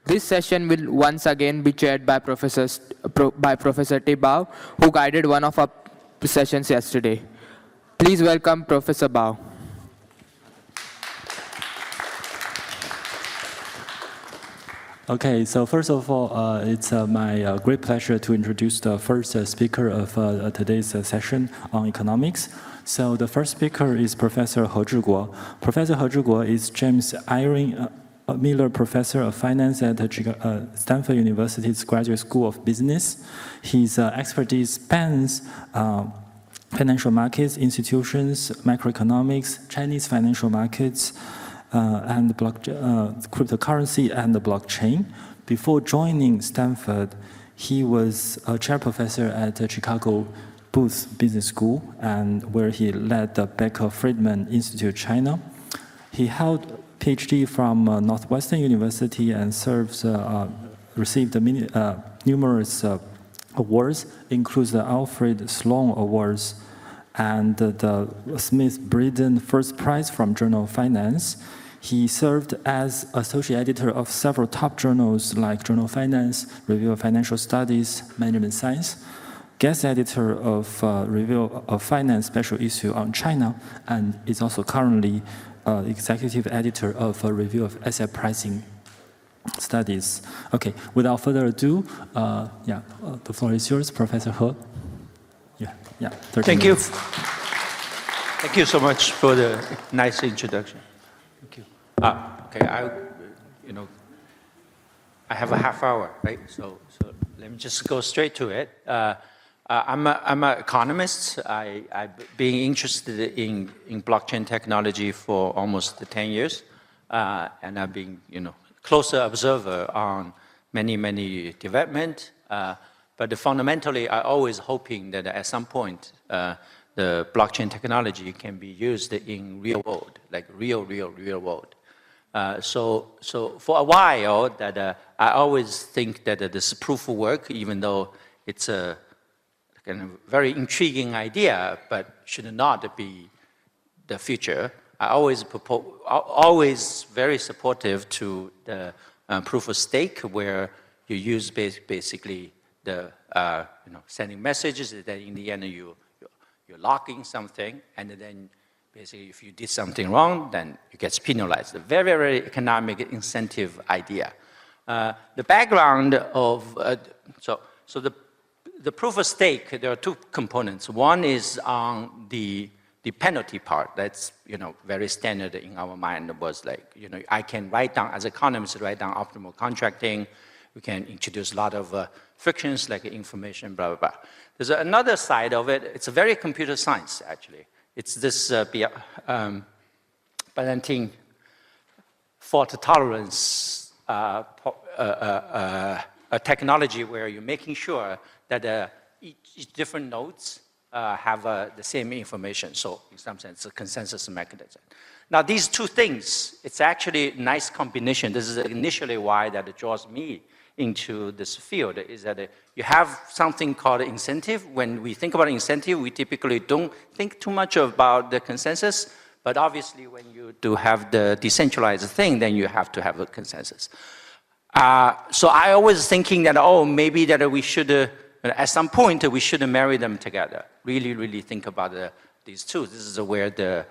This session will once again be chaired by Professor Bao, who guided one of our sessions yesterday. Please welcome Professor Bao. Okay, so first of all, it's my great pleasure to introduce the first speaker of today's session on economics. So the first speaker is Professor He Zhiguo. Professor He Zhiguo is James Irving Miller Professor of Finance at Stanford University's Graduate School of Business. His expertise spans financial markets, institutions, macroeconomics, Chinese financial markets, and cryptocurrency and the blockchain. Before joining Stanford, he was a chair professor at the Chicago Booth Business School, and where he led the Becker-Friedman Institute China. He held PhD from Northwestern University and received numerous awards, including the Alfred Sloan Awards and the Smith-Breeden First Prize from Journal of Finance. He served as associate editor of several top journals like Journal of Finance, Review of Financial Studies, Management Science, guest editor of Review of Finance special issue on China, and is also currently executive editor of a Review of Asset Pricing Studies. Okay, without further ado, the floor is yours, Professor He. Yeah. Thank you. Thank you so much for the nice introduction. Thank you. Okay, I have a half hour, right? So let me just go straight to it. I'm an economist. I've been interested in blockchain technology for almost 10 years, and I've been, closer observer on many development. But fundamentally, I always hoping that at some point, the blockchain technology can be used in real world, like real world. So for a while, that I always think that this proof of work, even though it's a kind of very intriguing idea, but should not be the future. I always very supportive to the proof of stake, where you use basically the sending messages, and then in the end you're locking something, and then basically if you did something wrong, then you get penalized. A very economic incentive idea. The background of the proof of stake, there are two components. One is on the penalty part. That's very standard in our mind. Was like I can write down, as economists, write down optimal contracting. We can introduce a lot of frictions like information, blah blah blah. There's another side of it. It's a very computer science actually. It's this Byzantine fault tolerance a technology where you're making sure that each different nodes have the same information. So in some sense, a consensus mechanism. Now these two things, it's actually a nice combination. This is initially why that draws me into this field, is that you have something called incentive. When we think about incentive, we typically don't think too much about the consensus, but obviously when you do have the decentralized thing, then you have to have a consensus. So I always thinking that, maybe that we should, at some point, we should marry them together. Really think about these two. This is where the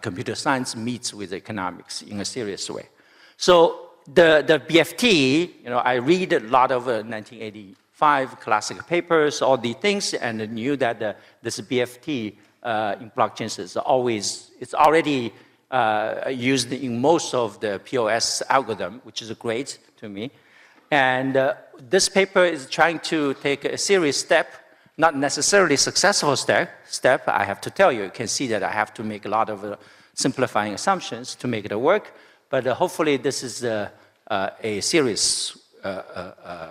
computer science meets with economics in a serious way. So the BFT, I read a lot of 1985 classic papers, all these things, and knew that this BFT in blockchains is already used in most of the POS algorithm, which is great to me. And this paper is trying to take a serious step, not necessarily successful step. I have to tell you, you can see that I have to make a lot of simplifying assumptions to make it work. But hopefully this is a serious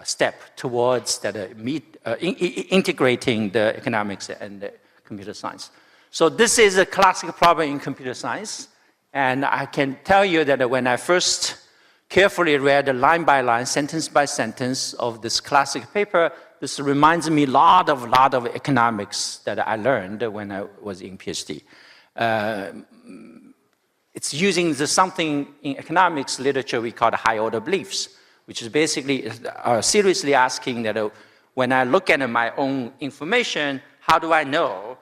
step towards that integrating the economics and the computer science. So this is a classic problem in computer science. And I can tell you that when I first carefully read line by line, sentence by sentence of this classic paper, this reminds me a lot of economics that I learned when I was in PhD. it's using something in economics literature we call high order beliefs, which is basically seriously asking that when I look at my own information, how do I know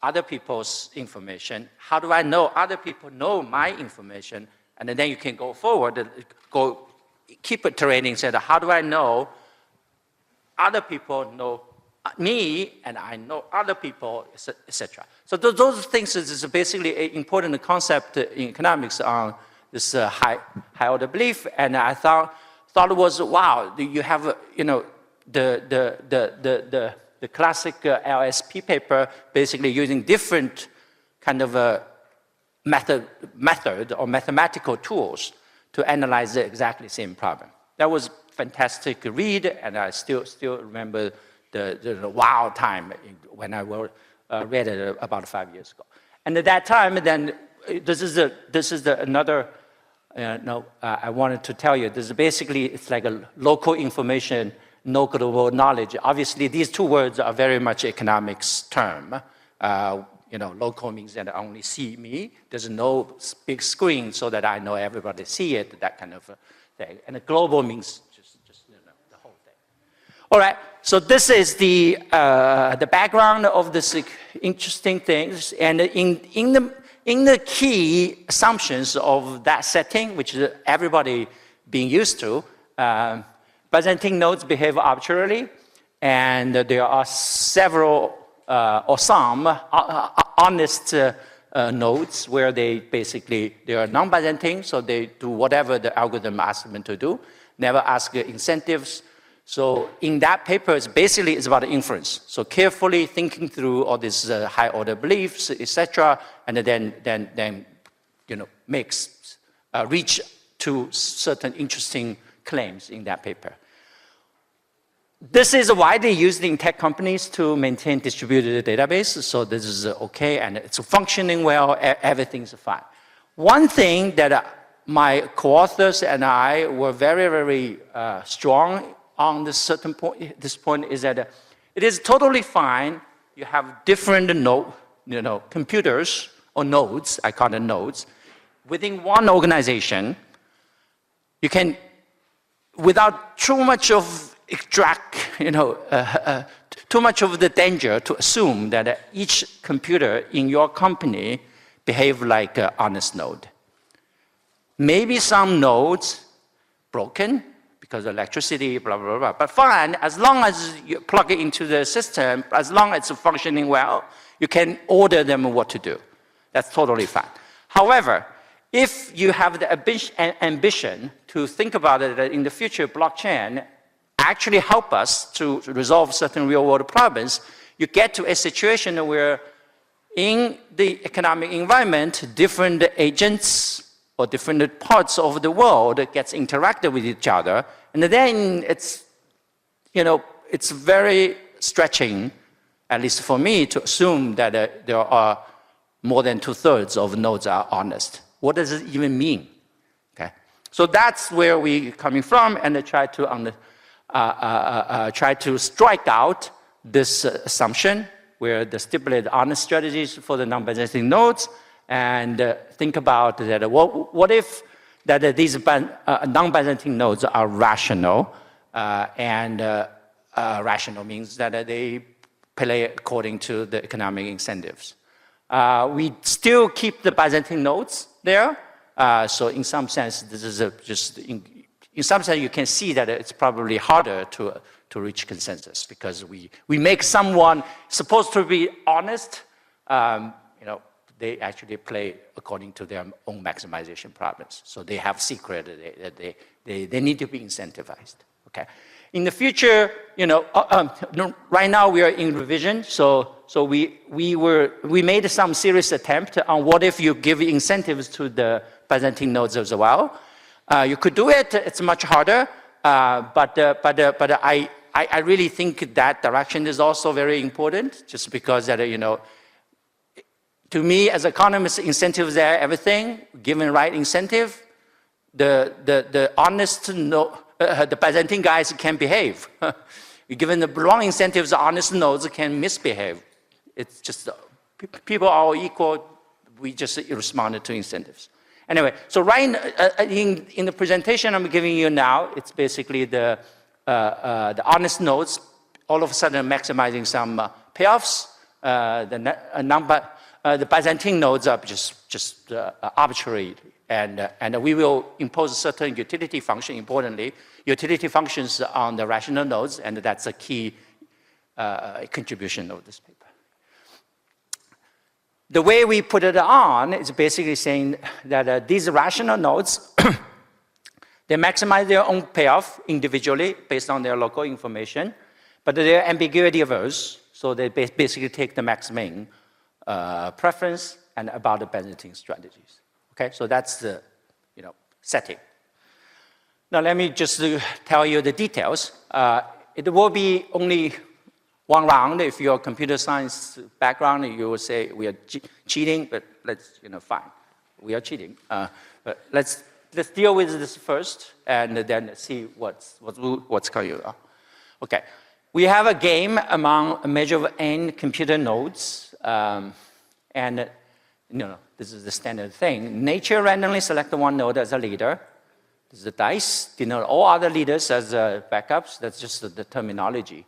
other people's information? How do I know other people know my information? And then you can go forward, keep iterating, say, how do I know other people know me, and I know other people, etc. So those things is basically an important concept in economics on this high order belief. And I thought it was, wow, you have, the classic LSP paper basically using different kind of method or mathematical tools to analyze the exactly same problem. That was fantastic read, and I still remember the wow time when I read it about 5 years ago. And at that time, then this is another. I wanted to tell you. This is basically, it's like a local information, no global knowledge. Obviously, these two words are very much economics term. Local means that I only see me. There's no big screen so that I know everybody see it. That kind of thing. And the global means just the whole thing. All right. So this is the background of this interesting things, and in the key assumptions of that setting, which is everybody being used to, Byzantine nodes behave arbitrarily, and there are several or some honest nodes where they are non-Byzantine, so they do whatever the algorithm asks them to do, never ask incentives. So in that paper, it's about inference. So carefully thinking through all these high order beliefs, etc., and then reach to certain interesting claims in that paper. This is widely used in tech companies to maintain distributed databases. So this is okay, and it's functioning well. Everything's fine. One thing that my co-authors and I were very, very strong on this point is that it is totally fine. You have different computers or nodes. I call them nodes within one organization. You can, without too much of too much of the danger to assume that each computer in your company behave like an honest node. Maybe some nodes broken, because of electricity, blah, blah, blah. But fine, as long as you plug it into the system, as long as it's functioning well, you can order them what to do. That's totally fine. However, if you have the ambition to think about it in the future, blockchain actually help us to resolve certain real-world problems, you get to a situation where in the economic environment, different agents or different parts of the world gets interacted with each other, and then it's very stretching, at least for me, to assume that there are more than 2/3 of nodes are honest. What does it even mean? Okay, so that's where we're coming from, and I try to strike out this assumption where the stipulated honest strategies for the non-Byzantine nodes, and think about that. What if that these non-Byzantine nodes are rational, and rational means that they play according to the economic incentives. We still keep the Byzantine nodes there, so in some sense, this is in some sense you can see that it's probably harder to reach consensus because we make someone supposed to be honest, they actually play according to their own maximization problems. So they have secret that they need to be incentivized. Okay. In the future, right now we are in revision. So we made some serious attempt on what if you give incentives to the Byzantine nodes as well. You could do it. It's much harder, but I really think that direction is also very important. Just because that to me, as economists, incentives are everything. Given right incentive, the honest the Byzantine guys can behave. Given the wrong incentives, the honest nodes can misbehave. It's just people are all equal. We just responded to incentives. Anyway, so right in the presentation I'm giving you now, it's basically the honest nodes all of a sudden maximizing some payoffs. The Byzantine nodes are just arbitrary, and we will impose a certain utility function. Importantly, utility functions on the rational nodes, and that's a key contribution of this paper. The way we put it on is basically saying that these rational nodes, they maximize their own payoff individually based on their local information, but they're ambiguity averse, so they basically take the max-min preference and about the Byzantine strategies. Okay, so that's the setting. Now let me just tell you the details. It will be only one round. If you're a computer science background, you will say we are cheating, but let's, fine. We are cheating. But let's deal with this first, and then see what's going on. Okay, we have a game among a measure of n computer nodes, and this is the standard thing. Nature randomly select one node as a leader. This is the dice. Denote all other leaders as backups. That's just the terminology.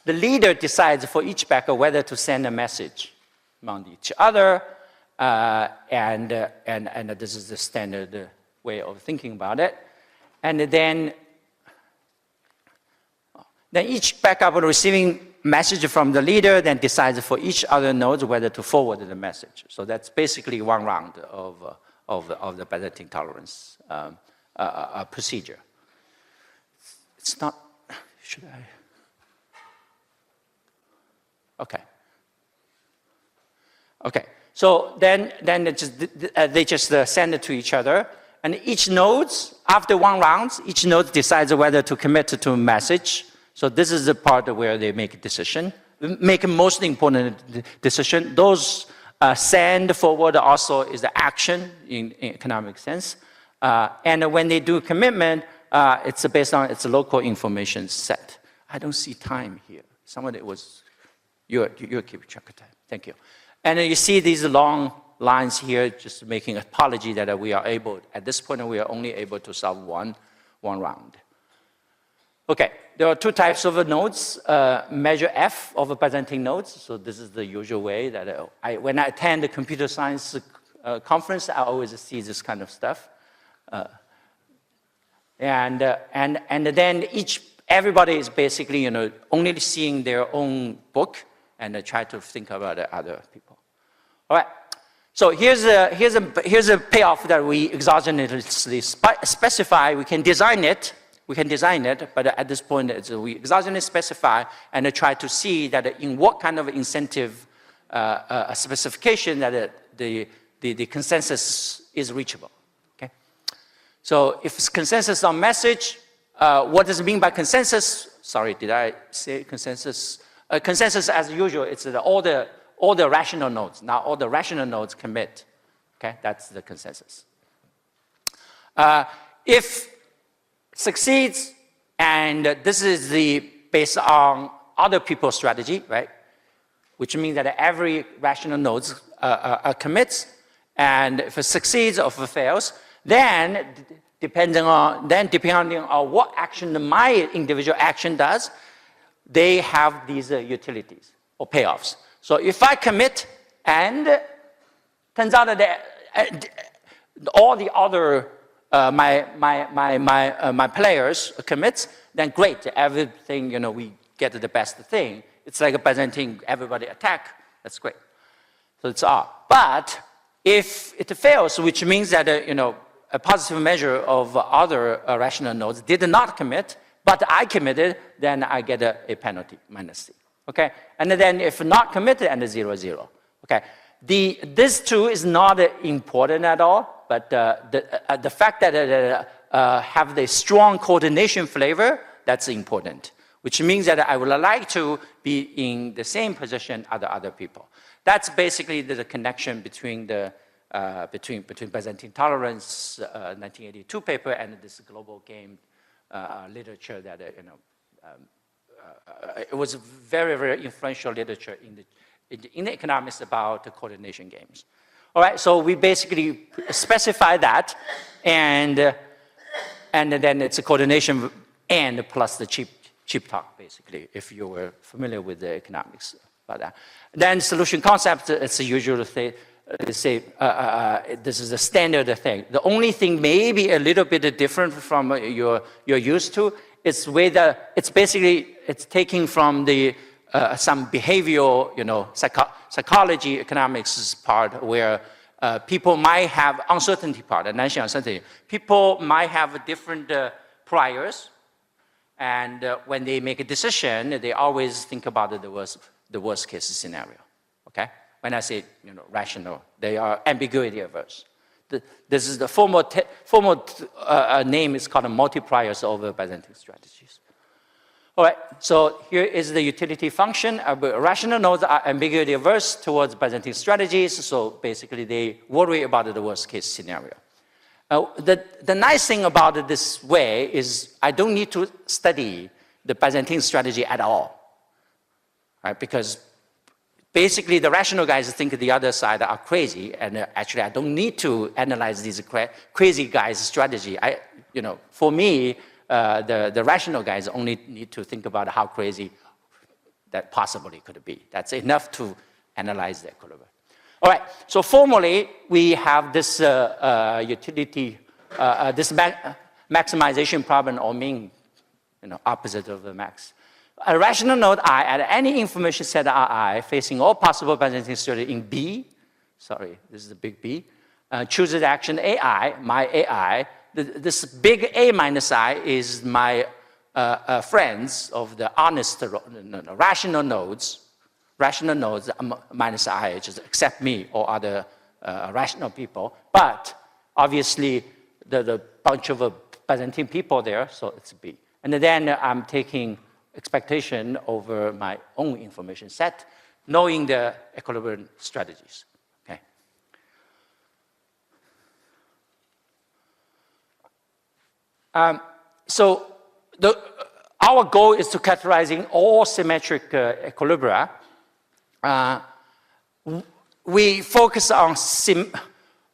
The leader decides for each backer whether to send a message among each other, and this is the standard way of thinking about it. And then each backup receiving message from the leader then decides for each other node whether to forward the message. So that's basically one round of the Byzantine tolerance procedure. It's not. Should I? Okay. So then they just send it to each other, and each nodes, after one round, each node decides whether to commit to a message. So this is the part where they make a decision, make a most important decision. Those send forward also is the action in economic sense, and when they do commitment, it's based on its local information set. I don't see time here. Somebody was. You're keeping track of time. Thank you. And you see these long lines here, just making an apology that we are able, at this point, we are only able to solve one round. Okay, there are two types of nodes, measure F of Byzantine nodes. So this is the usual way that when I attend the computer science conference, I always see this kind of stuff. And then everybody is basically, only seeing their own book, and try to think about other people. All right. So here's a payoff that we exogenously specify. We can design it. But at this point, we exogenously specify and try to see that in what kind of incentive specification that the consensus is reachable. Okay. So if it's consensus on message, what does it mean by consensus? Sorry, did I say consensus? Consensus, as usual, it's all the rational nodes. Now all the rational nodes commit. Okay, that's the consensus. If succeeds, and this is based on other people's strategy, right? Which means that every rational node commits, and if it succeeds or if it fails, then depending on what action my individual action does, they have these utilities or payoffs. So if I commit and turns out that all the other my players commits, then great, everything, we get the best thing. It's like a Byzantine, everybody attack, that's great. So it's R. But if it fails, which means that a positive measure of other rational nodes did not commit, but I committed, then I get a penalty, -C. Okay? And then if not committed, and 0, 0. Okay? This too is not important at all, but the fact that it have the strong coordination flavor, that's important, which means that I would like to be in the same position as the other people. That's basically the connection between between Byzantine tolerance 1982 paper and this global game literature that it was very, very influential literature in the economics about the coordination games. All right, so we basically specify that, and then it's a coordination and plus the cheap talk, basically, if you were familiar with the economics about that. Then solution concept, it's the usual thing. This is a standard thing. The only thing maybe a little bit different from you're used to is whether it's basically it's taking from the some behavioral, psychology economics part where people might have uncertainty part, and uncertainty. People might have different priors, and when they make a decision, they always think about the worst case scenario. Okay. When I say, rational, they are ambiguity averse. This is the formal name is called multipliers over Byzantine strategies. All right, so here is the utility function. Rational nodes are ambiguity averse towards Byzantine strategies, so basically they worry about the worst case scenario. The nice thing about it this way is I don't need to study the Byzantine strategy at all, right? Because basically, the rational guys think the other side are crazy, and actually, I don't need to analyze these crazy guys' strategy. For me, the rational guys only need to think about how crazy that possibly could be. That's enough to analyze the equilibrium. All right. So formally, we have this utility, this maximization problem, or mean, opposite of the max. A rational node I at any information set Ri facing all possible Byzantine strategy in B, sorry, this is a big B, chooses action AI, my AI. This big A minus I is my friends of the honest rational nodes minus I, just accept me or other rational people. But obviously, the bunch of Byzantine people there, so it's B. And then I'm taking expectation over my own information set, knowing the equilibrium strategies. Okay. So our goal is to characterizing all symmetric equilibria. We focus on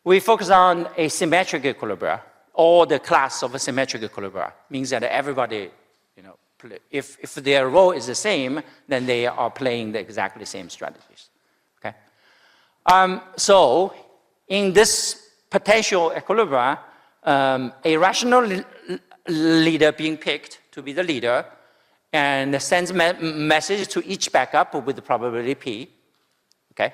asymmetric equilibria, or the class of a symmetric equilibria. Means that everybody, if their role is the same, then they are playing the exactly same strategies. Okay. So in this potential equilibria, a rational leader being picked to be the leader and sends message to each backup with the probability P. Okay.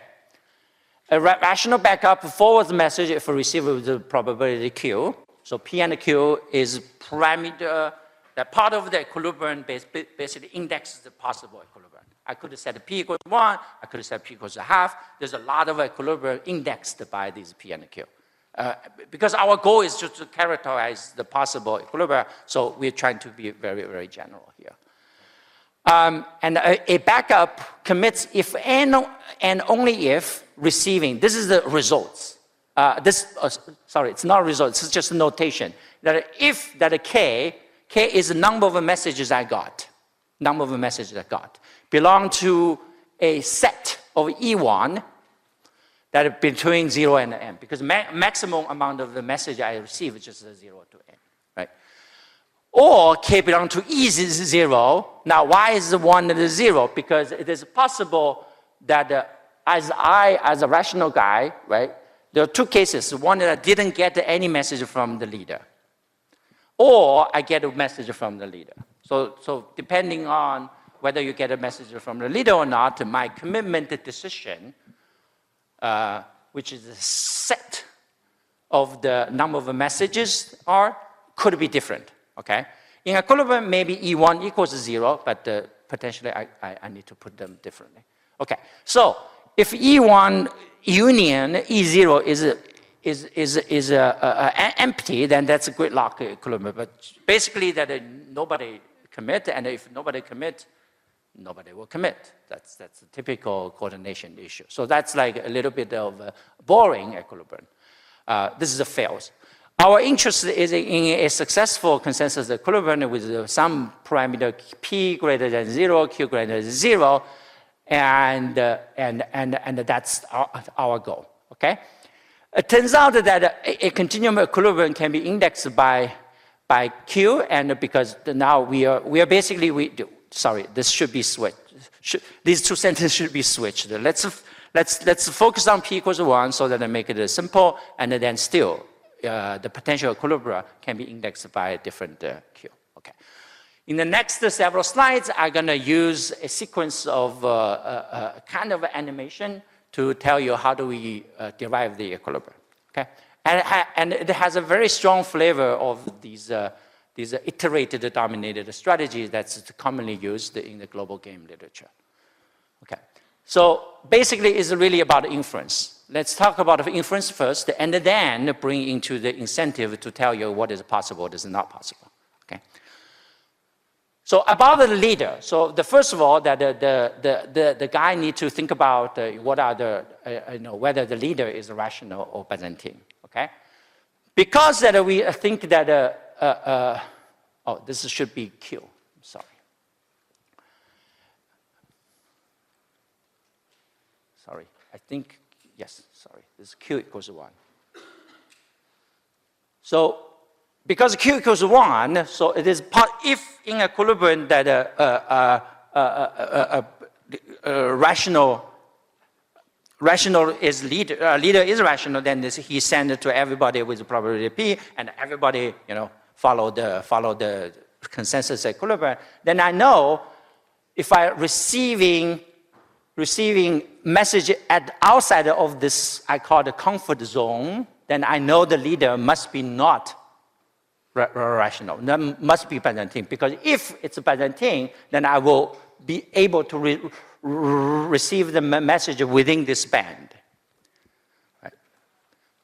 A rational backup forwards the message if received with the probability Q. So P and Q is parameter. That part of the equilibrium basically indexes the possible equilibrium. I could have said P equals 1, I could have said P equals a half. There's a lot of equilibrium indexed by these P and Q. Because our goal is just to characterize the possible equilibria, so we're trying to be very, very general here. And a backup commits if and only if receiving, this is the results. Sorry, it's not results, it's just a notation. That if that a K is the number of messages I got, belong to a set of E1 that are between 0 and n, because maximum amount of the message I receive is just 0 to n, right? Or K belong to E is 0. Now, why is the 1 and the 0? Because it is possible that as a rational guy, right, there are two cases. One that I didn't get any message from the leader, or I get a message from the leader. So depending on whether you get a message from the leader or not, my commitment decision, which is a set of the number of messages could be different, okay? In equilibrium, maybe E1 equals 0, but potentially I need to put them differently. Okay, so if E1 union E0 is empty, then that's a gridlock equilibrium. But basically that nobody commit, and if nobody commit, nobody will commit. That's a typical coordination issue. So that's like a little bit of a boring equilibrium. This is a fails. Our interest is in a successful consensus equilibrium with some parameter P greater than 0, Q greater than 0, and that's our goal, okay? It turns out that a continuum equilibrium can be indexed by Q, and because now we are basically, sorry, this should be switched. These two sentences should be switched. Let's focus on P equals 1 so that I make it simple, and then still the potential equilibria can be indexed by a different Q. Okay. In the next several slides, I'm going to use a sequence of kind of animation to tell you how do we derive the equilibrium. Okay. And it has a very strong flavor of these iterated dominated strategies that's commonly used in the global game literature. Okay. So basically it's really about inference. Let's talk about inference first, and then bring into the incentive to tell you what is possible, what is not possible. Okay. So about the leader, so first of all, that the guy needs to think about what are whether the leader is rational or Byzantine. Okay, because that we think that oh, this should be Q. Sorry. Sorry, I think yes. Sorry, this is Q equals 1. So, because Q equals 1, so it is if in equilibrium that rational is leader is rational, then he sends it to everybody with probability P, and everybody follow the consensus equilibrium. Then I know if I receiving message at outside of this I call the comfort zone, then I know the leader must be not rational. That must be Byzantine, because if it's Byzantine, then I will be able to receive the message within this band. Right?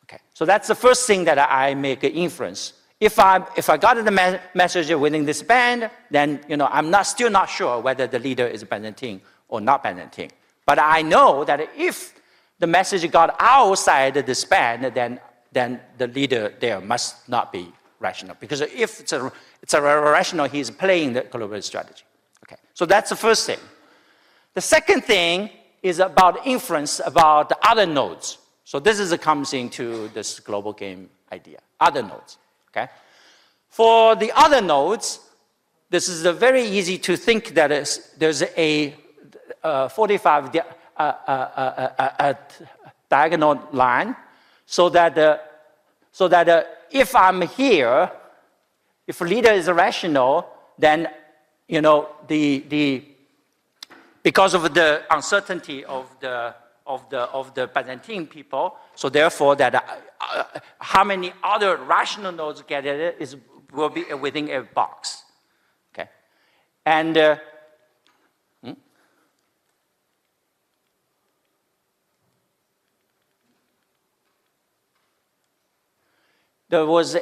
Okay. So that's the first thing that I make an inference. If I got the message within this band, then I'm still not sure whether the leader is Byzantine or not Byzantine. But I know that if the message got outside this band, then the leader there must not be rational, because if it's a rational, he's playing the equilibrium strategy. Okay, so that's the first thing. The second thing is about inference about the other nodes. So this comes into this global game idea, other nodes. Okay, for the other nodes, this is very easy to think that there's a 45 diagonal line, so that if I'm here, if leader is rational, then because of the uncertainty of the Byzantine people, so therefore that how many other rational nodes get it will be within a box. Okay, and there was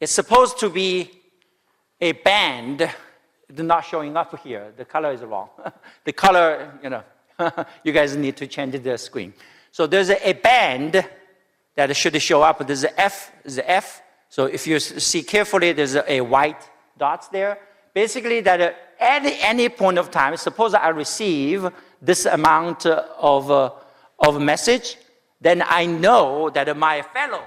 it's supposed to be a band. It's not showing up here. The color is wrong. The color, you guys need to change the screen. So there's a band that should show up. There's a F. So if you see carefully, there's a white dots there. Basically, that at any point of time, suppose I receive this amount of message, then I know that my fellow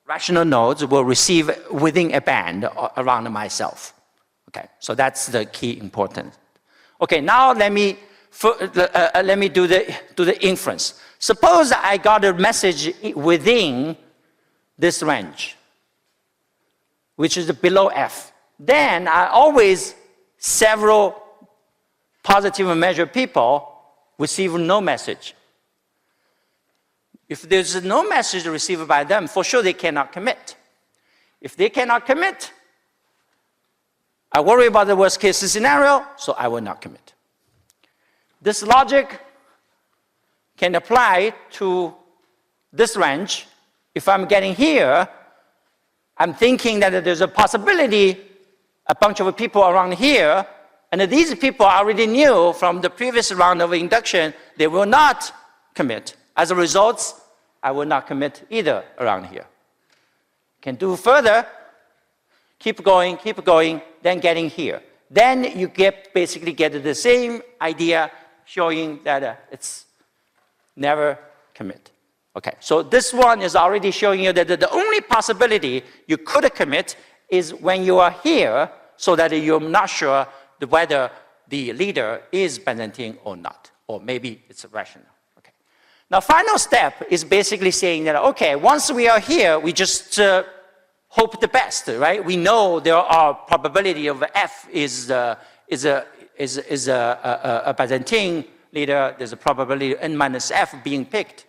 rational nodes will receive within a band around myself. Okay, so that's the key important. Okay, now let me do the inference. Suppose I got a message within this range, which is below F. Then I always several positive measure people receive no message. If there's no message received by them, for sure they cannot commit. If they cannot commit, I worry about the worst case scenario, so I will not commit. This logic can apply to this range. If I'm getting here, I'm thinking that there's a possibility a bunch of people around here, and these people already knew from the previous round of induction they will not commit. As a result, I will not commit either around here. Can do further, keep going, then getting here. Then you basically get the same idea showing that it's never commit. Okay, so this one is already showing you that the only possibility you could commit is when you are here, so that you're not sure whether the leader is Byzantine or not, or maybe it's rational. Okay. Now, final step is basically saying that, okay, once we are here, we just hope the best, right? We know there are probability of F is a Byzantine leader. There's a probability N minus F being picked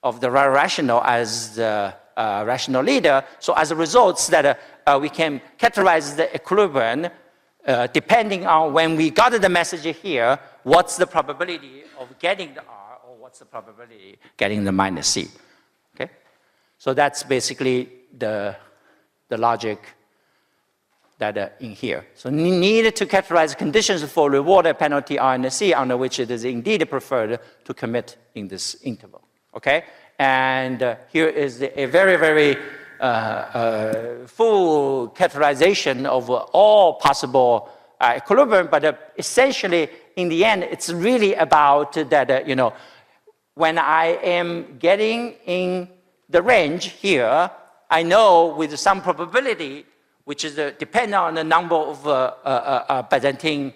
of the rational as the rational leader. So as a result, that we can categorize the equilibrium depending on when we got the message here, what's the probability of getting the R, or what's the probability of getting the minus C. Okay? So that's basically the logic that in here. So need to categorize conditions for reward and penalty R and C under which it is indeed preferred to commit in this interval. Okay? And here is a very, very full categorization of all possible equilibrium, but essentially, in the end, it's really about that, you know, when I am getting in the range here, I know with some probability, which is dependent on the number of Byzantine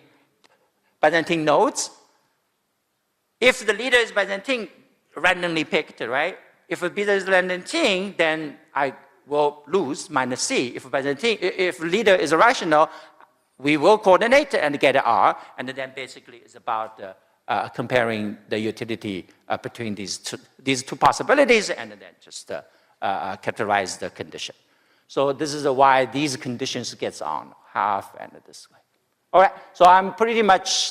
nodes. If the leader is Byzantine, randomly picked, right? If a leader is Byzantine, then I will lose minus C. If leader is rational, we will coordinate and get R, and then basically it's about comparing the utility between these two possibilities, and then just categorize the condition. So this is why these conditions gets on half and this way. All right, so I'm pretty much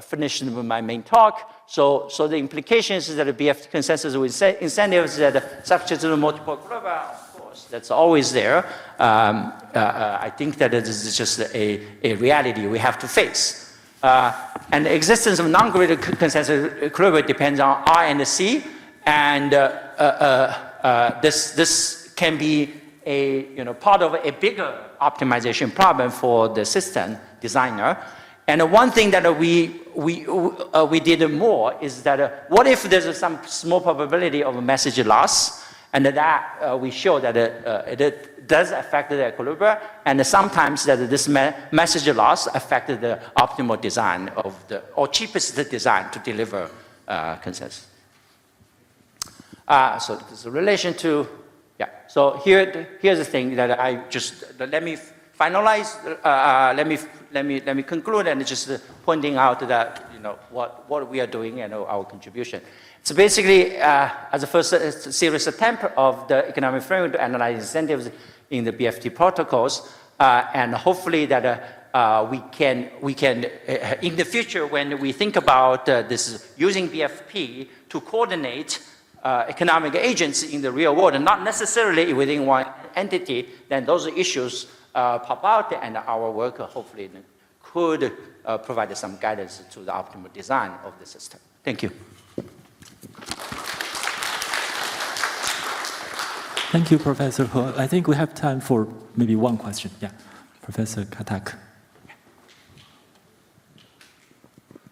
finished with my main talk. So the implications is that the BF consensus with incentives that subject to the multiple equilibria, of course, that's always there. I think that it is just a reality we have to face. And the existence of non-graded consensus equilibria depends on R and C, and this can be part of a bigger optimization problem for the system designer. And one thing that we did more is that what if there's some small probability of a message loss, and that we show that it does affect the equilibrium, and sometimes that this message loss affected the optimal design of or cheapest design to deliver consensus. So there's a relation to, yeah. So here's the thing that I just, let me finalize, let me conclude, and just pointing out that, what we are doing and our contribution. So basically, as a first serious attempt of the economic framework to analyze incentives in the BFT protocols, and hopefully that we can in the future, when we think about this using BFP to coordinate economic agents in the real world, and not necessarily within one entity, then those issues pop out, and our work hopefully could provide some guidance to the optimal design of the system. Thank you. Thank you, Professor He. I think we have time for maybe one question. Yeah, Professor Katak.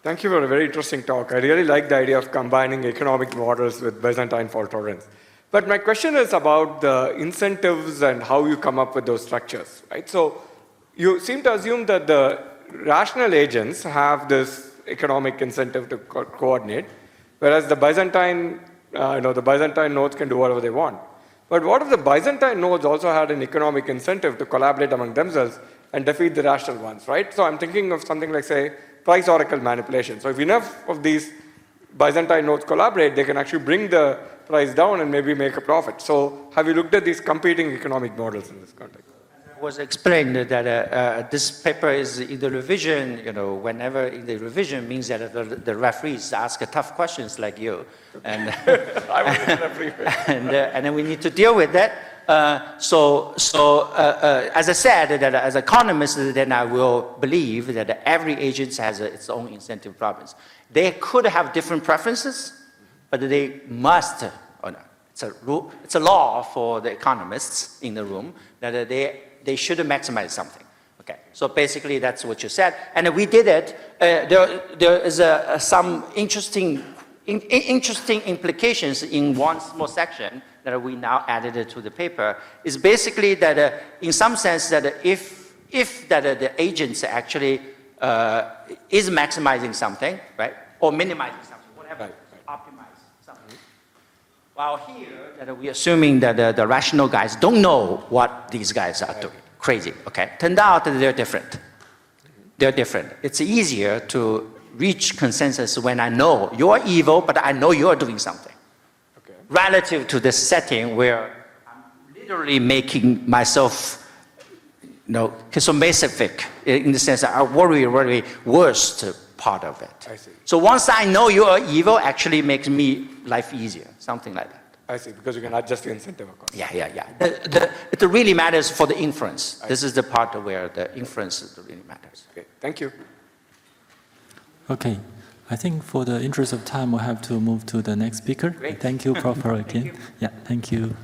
Thank you for a very interesting talk. I really like the idea of combining economic models with Byzantine fault tolerance. But my question is about the incentives and how you come up with those structures, right? So you seem to assume that the rational agents have this economic incentive to coordinate, whereas the Byzantine, the Byzantine nodes can do whatever they want. But what if the Byzantine nodes also had an economic incentive to collaborate among themselves and defeat the rational ones, right? So I'm thinking of something like, say, price oracle manipulation. So if enough of these Byzantine nodes collaborate, they can actually bring the price down and maybe make a profit. So have you looked at these competing economic models in this context? It was explained that this paper is in the revision, whenever in the revision means that the referees ask tough questions like you. And, I was a referee. and then we need to deal with that. As I said, that as economists, then I will believe that every agent has its own incentive problems. They could have different preferences, but they must, it's a law for the economists in the room that they should maximize something. Okay, so basically that's what you said. And we did it. There is some interesting implications in one small section that we now added it to the paper. Is basically that in some sense that if the agents actually is maximizing something, right, or minimizing something, whatever, right. optimize something. While here, that we're assuming that the rational guys don't know what these guys are doing. Crazy, okay? Turned out that they're different. They're different. It's easier to reach consensus when I know you're evil, but I know you're doing something. Okay. Relative to this setting where I'm literally making myself, consummation in the sense that I worry worst part of it. I see. So once I know you are evil, actually makes me life easier, something like that. I see, because you can adjust the incentive, of course. Yeah. It really matters for the inference. This is the part where the inference really matters. Okay, thank you. Okay, I think for the interest of time, we'll have to move to the next speaker. Great. Thank you, Prof. again. Thank you. Yeah, thank you.